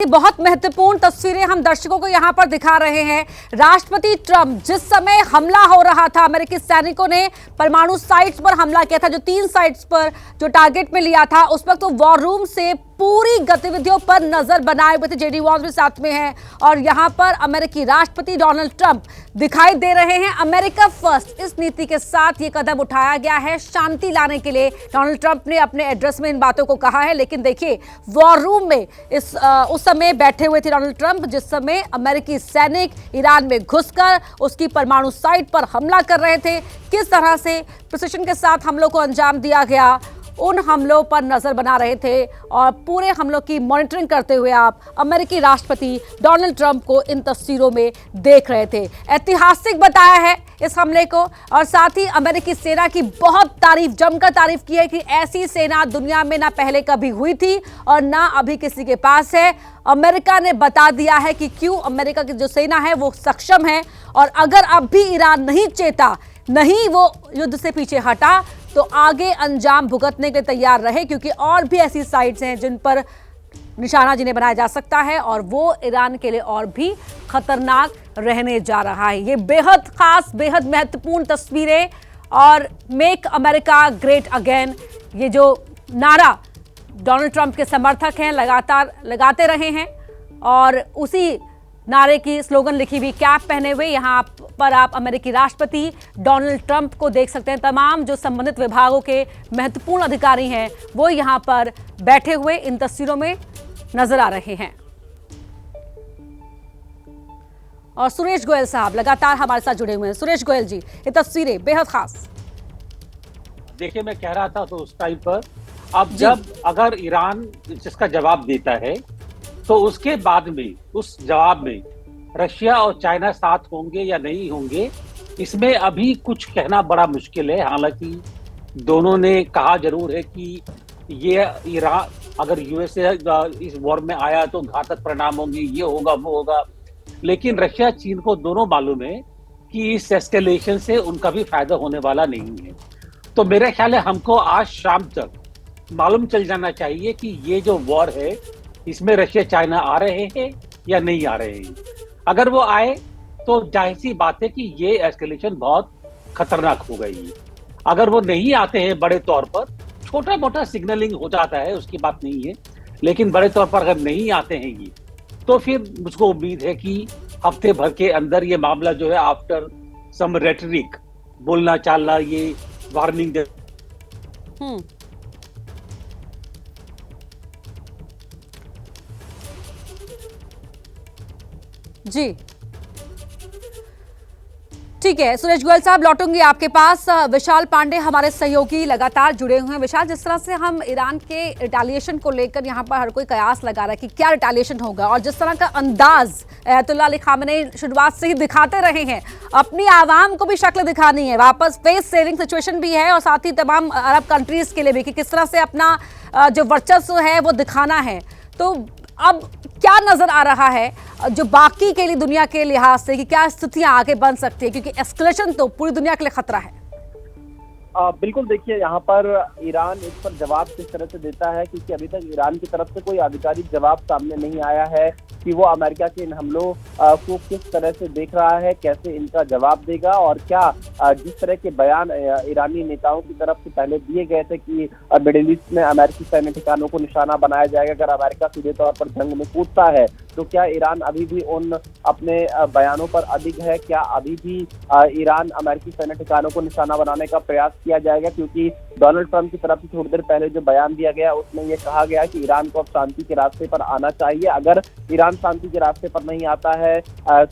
बहुत महत्वपूर्ण तस्वीरें हम दर्शकों को यहां पर दिखा रहे हैं। राष्ट्रपति ट्रंप जिस समय हमला हो रहा था, अमेरिकी सैनिकों ने परमाणु साइट्स पर हमला किया था, जो 3 साइट्स पर जो टारगेट में लिया था, उस वक्त तो वॉर रूम से पूरी गतिविधियों पर नजर बनाए हुए थे। जेडी वॉन्स भी साथ में हैं और यहां पर अमेरिकी राष्ट्रपति डोनाल्ड ट्रंप दिखाई दे रहे हैं। अमेरिका फर्स्ट इस नीति के साथ ये कदम उठाया गया है शांति लाने के लिए। डोनाल्ड ट्रंप ने अपने एड्रेस में इन बातों को कहा है, लेकिन देखिए वॉर रूम में उस समय बैठे हुए थे डोनाल्ड ट्रंप, जिस समय अमेरिकी सैनिक ईरान में घुसकर उसकी परमाणु साइट पर हमला कर रहे थे। किस तरह से प्रिसिशन के साथ हमलों को अंजाम दिया गया, उन हमलों पर नजर बना रहे थे और पूरे हमलों की मॉनिटरिंग करते हुए आप अमेरिकी राष्ट्रपति डोनाल्ड ट्रंप को इन तस्वीरों में देख रहे थे। ऐतिहासिक बताया है इस हमले को और साथ ही अमेरिकी सेना की बहुत तारीफ, जमकर तारीफ की है कि ऐसी सेना दुनिया में ना पहले कभी हुई थी और ना अभी किसी के पास है। अमेरिका ने बता दिया है कि क्यों अमेरिका की जो सेना है वो सक्षम है और अगर अब भी ईरान नहीं चेता, नहीं वो युद्ध से पीछे हटा, तो आगे अंजाम भुगतने के तैयार रहे, क्योंकि और भी ऐसी साइट्स हैं जिन पर निशाना जिन्हें बनाया जा सकता है और वो ईरान के लिए और भी खतरनाक रहने जा रहा है। ये बेहद खास, बेहद महत्वपूर्ण तस्वीरें और मेक अमेरिका ग्रेट अगेन, ये जो नारा डोनाल्ड ट्रंप के समर्थक हैं लगातार लगाते रहे हैं और उसी नारे की स्लोगन लिखी हुई कैप पहने हुए यहाँ पर आप अमेरिकी राष्ट्रपति डोनाल्ड ट्रंप को देख सकते हैं। तमाम जो संबंधित विभागों के महत्वपूर्ण अधिकारी हैं वो यहाँ पर बैठे हुए इन तस्वीरों में नजर आ रहे हैं। और सुरेश गोयल साहब लगातार हमारे साथ जुड़े हुए हैं। सुरेश गोयल जी, ये तस्वीरें बेहद खास। देखिए, मैं कह रहा था तो उस टाइम पर, अब जब अगर ईरान जिसका जवाब देता है तो उसके बाद में उस जवाब में रशिया और चाइना साथ होंगे या नहीं होंगे, इसमें अभी कुछ कहना बड़ा मुश्किल है। हालांकि दोनों ने कहा जरूर है कि ये ईरान अगर यूएसए इस वॉर में आया तो घातक परिणाम होंगे, ये होगा वो होगा, लेकिन रशिया चीन को दोनों मालूम है कि इस एस्केलेशन से उनका भी फायदा होने वाला नहीं है। तो मेरा ख्याल है हमको आज शाम तक मालूम चल जाना चाहिए कि ये जो वॉर है इसमें रशिया चाइना आ रहे हैं या नहीं आ रहे हैं। अगर वो आए तो जाहिर सी बात है कि ये एस्केलेशन बहुत खतरनाक हो गई है। अगर वो नहीं आते हैं बड़े तौर पर, छोटा मोटा सिग्नलिंग हो जाता है, उसकी बात नहीं है, लेकिन बड़े तौर पर अगर नहीं आते हैं ये, तो फिर मुझको उम्मीद है कि हफ्ते भर के अंदर ये मामला जो है आफ्टर सम रेटरिक, बोलना चालना, ये वार्निंग जी ठीक है। सुरेश गोयल साहब, लौटूंगी आपके पास। विशाल पांडे हमारे सहयोगी लगातार जुड़े हुए हैं। विशाल, जिस तरह से हम ईरान के रिटेलिएशन को लेकर यहाँ पर हर कोई कयास लगा रहा है कि क्या रिटेलिएशन होगा और जिस तरह का अंदाज अयतुल्ला अली खामेनी शुरुआत से ही दिखाते रहे हैं, अपनी आवाम को भी शक्ल दिखानी है, वापस फेस सेविंग सिचुएशन भी है और साथ ही तमाम अरब कंट्रीज के लिए भी कि किस तरह से अपना जो वर्चस्व है वो दिखाना है। तो अब क्या नजर आ रहा है जो बाकी के लिए दुनिया के लिहाज से कि क्या स्थितियां आगे बन सकती है, क्योंकि एस्केलेशन तो पूरी दुनिया के लिए खतरा है। बिल्कुल, देखिए यहाँ पर ईरान इस पर जवाब किस तरह से देता है, क्योंकि अभी तक ईरान की तरफ से कोई आधिकारिक जवाब सामने नहीं आया है कि वो अमेरिका के इन हमलों को किस तरह से देख रहा है, कैसे इनका जवाब देगा और क्या जिस तरह के बयान ईरानी नेताओं की तरफ से पहले दिए गए थे कि मिडिल ईस्ट में अमेरिकी सैन्य ठिकानों को निशाना बनाया जाएगा अगर अमेरिका सीधे तौर पर जंग में कूदता है, तो क्या ईरान अभी भी उन अपने बयानों पर अडिग है? क्या अभी भी ईरान अमेरिकी सैन्य ठिकानों को निशाना बनाने का प्रयास किया जाएगा? क्योंकि डोनाल्ड ट्रंप की तरफ से थोड़ी देर पहले जो बयान दिया गया उसमें यह कहा गया कि ईरान को अब शांति के रास्ते पर आना चाहिए। अगर ईरान शांति के रास्ते पर नहीं आता है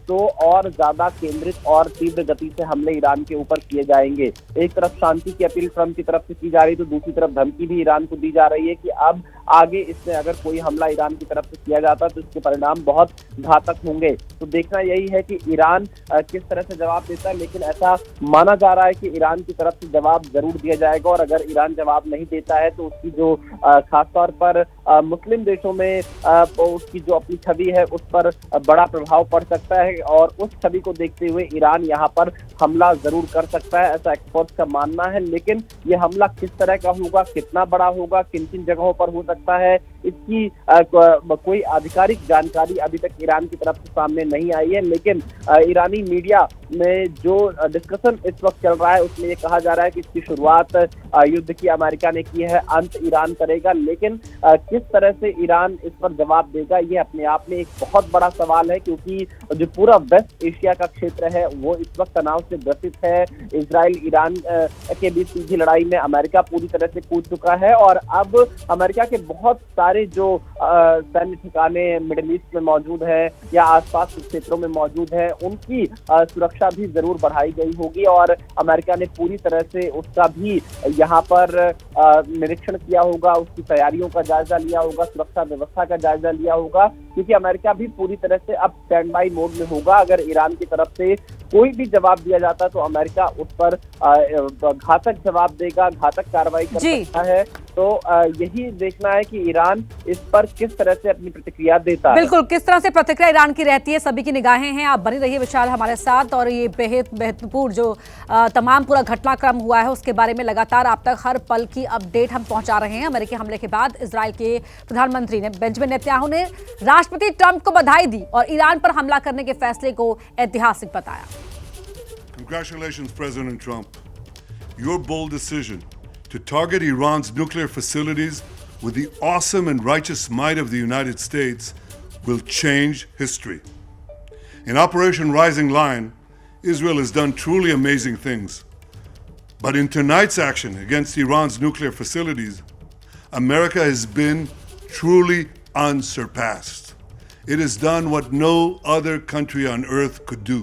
तो और ज्यादा केंद्रित और तीव्र गति से हमले ईरान के ऊपर किए जाएंगे। एक तरफ शांति की अपील ट्रंप की तरफ से की जा रही, तो दूसरी तरफ धमकी भी ईरान को दी जा रही है कि अब आगे इसमें अगर कोई हमला ईरान की तरफ से किया जाता तो इसके परिणाम बहुत घातक होंगे। तो देखना यही है कि ईरान किस तरह से जवाब देता है, लेकिन ऐसा माना जा रहा है कि ईरान की तरफ से जवाब जरूर दिया जाएगा और अगर ईरान जवाब नहीं देता है तो उसकी जो खासतौर पर मुस्लिम देशों में उसकी जो अपनी छवि है उस पर बड़ा प्रभाव पड़ सकता है और उस छवि को देखते हुए ईरान यहाँ पर हमला जरूर कर सकता है, ऐसा एक्सपर्ट्स का मानना है। लेकिन ये हमला किस तरह का होगा, कितना बड़ा होगा, किन किन जगहों पर हो सकता है, इसकी कोई आधिकारिक जानकारी अभी तक ईरान की तरफ से सामने नहीं आई है। लेकिन ईरानी मीडिया में जो डिस्कशन इस वक्त चल रहा है उसमें ये कहा जा रहा है कि इसकी शुरुआत युद्ध की अमेरिका ने की है, अंत ईरान करेगा। लेकिन किस तरह से ईरान इस पर जवाब देगा ये अपने आप में एक बहुत बड़ा सवाल है, क्योंकि जो पूरा वेस्ट एशिया का क्षेत्र है वो इस वक्त तनाव से ग्रसित है। इजराइल ईरान के बीच सीधी लड़ाई में अमेरिका पूरी तरह से कूद चुका है और अब अमेरिका के बहुत सारे जो सैन्य ठिकाने मिडिल ईस्ट में मौजूद है या आसपास के क्षेत्रों में मौजूद है उनकी सुरक्षा भी जरूर बढ़ाई गई होगी और अमेरिका ने पूरी तरह से उसका भी यहाँ पर निरीक्षण किया होगा, उसकी तैयारियों का जायजा लिया होगा, सुरक्षा व्यवस्था का जायजा लिया होगा, क्योंकि अमेरिका भी पूरी तरह से अब स्टैंड बाई मोड में होगा। अगर ईरान की तरफ से कोई भी जवाब दिया जाता तो अमेरिका उस पर घातक जवाब देगा, घातक कार्रवाई कर सकता है। तो यही देखना है कि ईरान इस पर किस तरह से अपनी प्रतिक्रिया देता है। बिल्कुल, किस तरह से प्रतिक्रिया ईरान की रहती है, सभी की निगाहें हैं। आप बनी रहिए विशाल हमारे साथ और ये बेहद महत्वपूर्ण जो तमाम पूरा घटनाक्रम हुआ है उसके बारे में लगातार आप तक हर पल की अपडेट हम पहुंचा रहे हैं। अमेरिकी हमले के बाद इजराइल के प्रधानमंत्री ने बेंजामिन नेतन्याहू ने राष्ट्रपति ट्रंप को बधाई दी और ईरान पर हमला करने के फैसले को ऐतिहासिक बताया। Congratulations, President Trump. Your bold decision to target Iran's nuclear facilities with the awesome and righteous might of the United States will change history. In Operation Rising Lion, Israel has done truly amazing things. But in tonight's action against Iran's nuclear facilities, America has been truly unsurpassed. It has done what no other country on earth could do.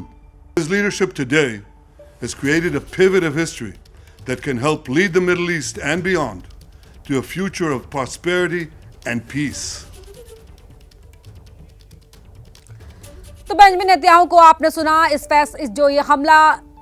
His leadership today has created a pivot of history that can help lead the Middle East and beyond to a future of prosperity and peace. तो Benjamin Netanyahu को आपने सुना। इस जो ये हमला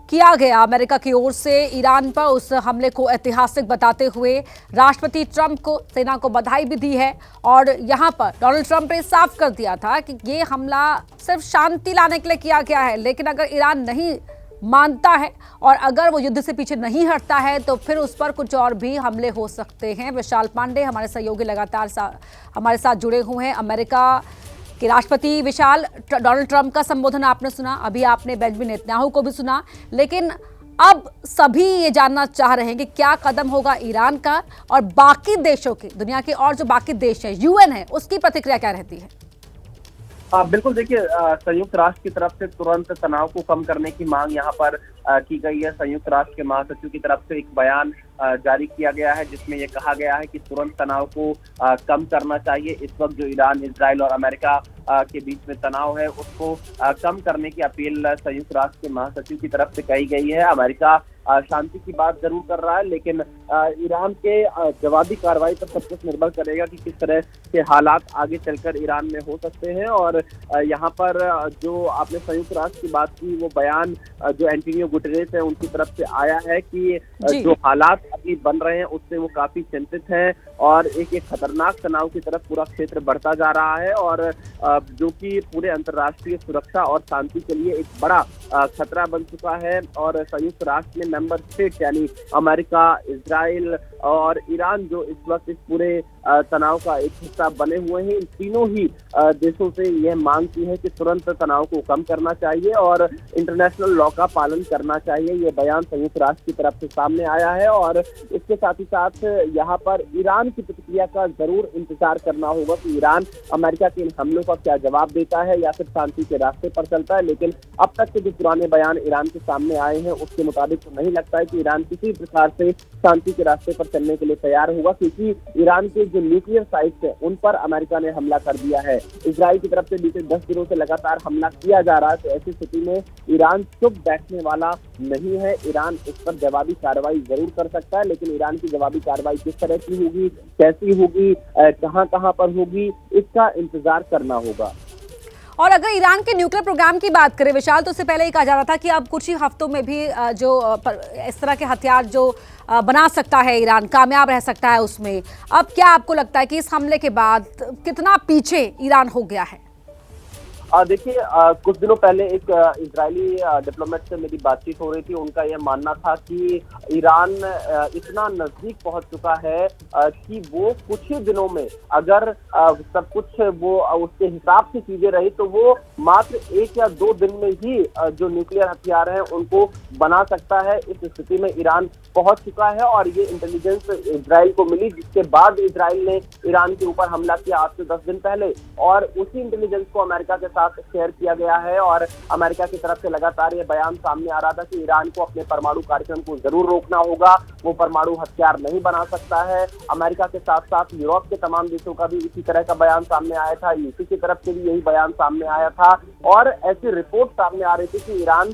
किया गया अमेरिका की ओर से ईरान पर, उस हमले को ऐतिहासिक बताते हुए राष्ट्रपति ट्रंप को, सेना को बधाई भी दी है। और यहाँ पर डोनाल्ड ट्रंप ने साफ कर दिया था कि ये हमला सिर्फ शांति लाने के लिए किया गया है, लेकिन अगर ईरान नहीं मानता है और अगर वो युद्ध से पीछे नहीं हटता है तो फिर उस पर कुछ और भी हमले हो सकते हैं। विशाल पांडे हमारे सहयोगी लगातार हमारे साथ जुड़े हुए हैं। अमेरिका के राष्ट्रपति विशाल, डोनाल्ड ट्रंप का संबोधन आपने सुना, अभी आपने बेंजामिन नेतन्याहू को भी सुना, लेकिन अब सभी ये जानना चाह रहे हैं कि क्या कदम होगा ईरान का और बाकी देशों की, दुनिया के और जो बाकी देश है, यूएन है, उसकी प्रतिक्रिया क्या रहती है। बिल्कुल, देखिए संयुक्त राष्ट्र की तरफ से तुरंत तनाव को कम करने की मांग यहाँ पर की गई है। संयुक्त राष्ट्र के महासचिव की तरफ से एक बयान जारी किया गया है जिसमें यह कहा गया है कि तुरंत तनाव को कम करना चाहिए। इस वक्त जो ईरान, इजराइल और अमेरिका के बीच में तनाव है उसको कम करने की अपील संयुक्त राष्ट्र के महासचिव की तरफ से कही गई है। अमेरिका शांति की बात जरूर कर रहा है, लेकिन ईरान के जवाबी कार्रवाई पर सब कुछ निर्भर करेगा कि किस तरह के हालात आगे चलकर ईरान में हो सकते हैं। और यहाँ पर जो आपने संयुक्त राष्ट्र की बात की, वो बयान जो एंटोनियो गुटेरेस है उनकी तरफ से आया है कि जो हालात अभी बन रहे हैं उससे वो काफी चिंतित हैं और एक खतरनाक तनाव की तरफ पूरा क्षेत्र बढ़ता जा रहा है और जो कि पूरे अंतर्राष्ट्रीय सुरक्षा और शांति के लिए एक बड़ा खतरा बन चुका है। और संयुक्त राष्ट्र में मेंबर स्टेट यानी अमेरिका, इजराइल और ईरान जो इस वक्त इस पूरे तनाव का एक हिस्सा बने हुए हैं, इन तीनों ही देशों से यह मांग की है कि तुरंत तनाव को कम करना चाहिए और इंटरनेशनल लॉ का पालन करना चाहिए। ये बयान संयुक्त राष्ट्र की तरफ से सामने आया है और इसके साथ ही साथ यहाँ पर ईरान की प्रतिक्रिया का जरूर इंतजार करना होगा कि ईरान अमेरिका के इन हमलों का क्या जवाब देता है या फिर शांति के रास्ते पर चलता है। लेकिन अब तक के जो पुराने बयान ईरान के सामने आए हैं उसके मुताबिक तो नहीं लगता है कि ईरान किसी प्रकार से शांति के रास्ते पर चलने के लिए तैयार होगा, क्योंकि ईरान के जो न्यूक्लियर साइट्स है उन पर अमेरिका ने हमला कर दिया है। इजराइल की तरफ से बीते 10 दिनों से लगातार हमला किया जा रहा है, तो ऐसी स्थिति में ईरान चुप बैठने वाला नहीं है। ईरान इस पर जवाबी कार्रवाई जरूर कर सकता है, लेकिन ईरान की जवाबी कार्रवाई किस तरह की होगी, कैसी होगी, कहां पर होगी, इसका इंतजार करना होगा। और अगर ईरान के न्यूक्लियर प्रोग्राम की बात करें विशाल, तो उससे पहले ही कहा जा रहा था कि अब कुछ ही हफ्तों में भी जो इस तरह के हथियार जो बना सकता है ईरान, कामयाब रह सकता है उसमें। अब क्या आपको लगता है कि इस हमले के बाद कितना पीछे ईरान हो गया है? देखिए, कुछ दिनों पहले एक इजरायली डिप्लोमेट से मेरी बातचीत हो रही थी। उनका यह मानना था कि ईरान इतना नजदीक पहुंच चुका है कि वो कुछ ही दिनों में अगर सब कुछ वो उसके हिसाब से चीजें रही तो वो मात्र 1 या 2 दिन में ही जो न्यूक्लियर हथियार हैं उनको बना सकता है। इस स्थिति में ईरान पहुंच चुका है और ये इंटेलिजेंस इजराइल को मिली, जिसके बाद इजराइल ने ईरान के ऊपर हमला किया आज से 10 दिन पहले। और उसी इंटेलिजेंस को अमेरिका के साथ शेयर किया गया है और अमेरिका की तरफ से लगातार ये बयान सामने आ रहा था कि ईरान को अपने परमाणु कार्यक्रम को जरूर रोकना होगा, वो परमाणु हथियार नहीं बना सकता है। अमेरिका के साथ साथ यूरोप के तमाम देशों का भी इसी तरह का बयान सामने आया था, यूसी की तरफ से भी यही बयान सामने आया था और ऐसी रिपोर्ट सामने आ रही थी कि ईरान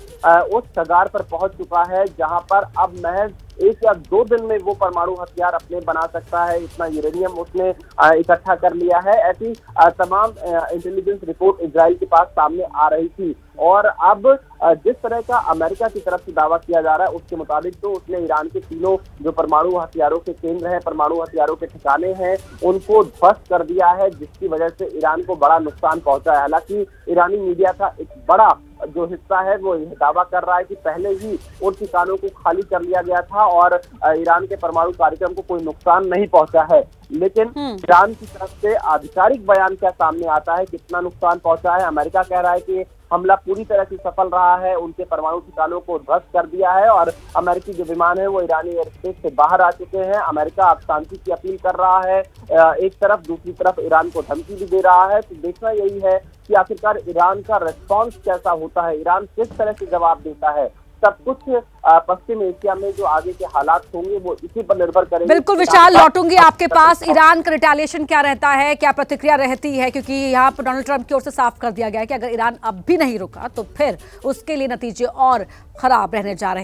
उस कगार पर पहुंच चुका है जहां पर अब महज 1 या 2 दिन में वो परमाणु हथियार अपने बना सकता है। इतना यूरेनियम उसने इकट्ठा कर लिया है। ऐसी तमाम इंटेलिजेंस रिपोर्ट इजराइल के पास सामने आ रही थी और अब जिस तरह का अमेरिका की तरफ से दावा किया जा रहा है उसके मुताबिक तो उसने ईरान के तीनों जो परमाणु हथियारों के केंद्र हैं, परमाणु हथियारों के ठिकाने हैं, उनको ध्वस्त कर दिया है, जिसकी वजह से ईरान को बड़ा नुकसान पहुंचा है। हालांकि ईरानी मीडिया का एक बड़ा जो हिस्सा है वो यह दावा कर रहा है कि पहले ही उन ठिकानों को खाली कर लिया गया था और ईरान के परमाणु कार्यक्रम को कोई नुकसान नहीं पहुंचा है। लेकिन ईरान की तरफ से आधिकारिक बयान क्या सामने आता है, कितना नुकसान पहुंचा है? अमेरिका कह रहा है कि हमला पूरी तरह से सफल रहा है, उनके परमाणु ठिकानों को ध्वस्त कर दिया है और अमेरिकी जो विमान है वो ईरानी एयर स्पेस से बाहर आ चुके हैं। अमेरिका अब शांति की अपील कर रहा है एक तरफ, दूसरी तरफ ईरान को धमकी भी दे रहा है। तो देखना यही है कि आखिरकार ईरान का रिस्पॉन्स कैसा होता है, ईरान किस तरह से जवाब देता है। सब कुछ पश्चिम एशिया में जो आगे के हालात होंगे वो इसी पर निर्भर करेंगे। बिल्कुल विशाल, लौटूंगी आपके पास। ईरान का रिटेलिएशन क्या रहता है, क्या प्रतिक्रिया रहती है, क्योंकि यहाँ पर डोनाल्ड ट्रंप की ओर से साफ कर दिया गया है कि अगर ईरान अब भी नहीं रुका तो फिर उसके लिए नतीजे और खराब रहने जा रहे हैं।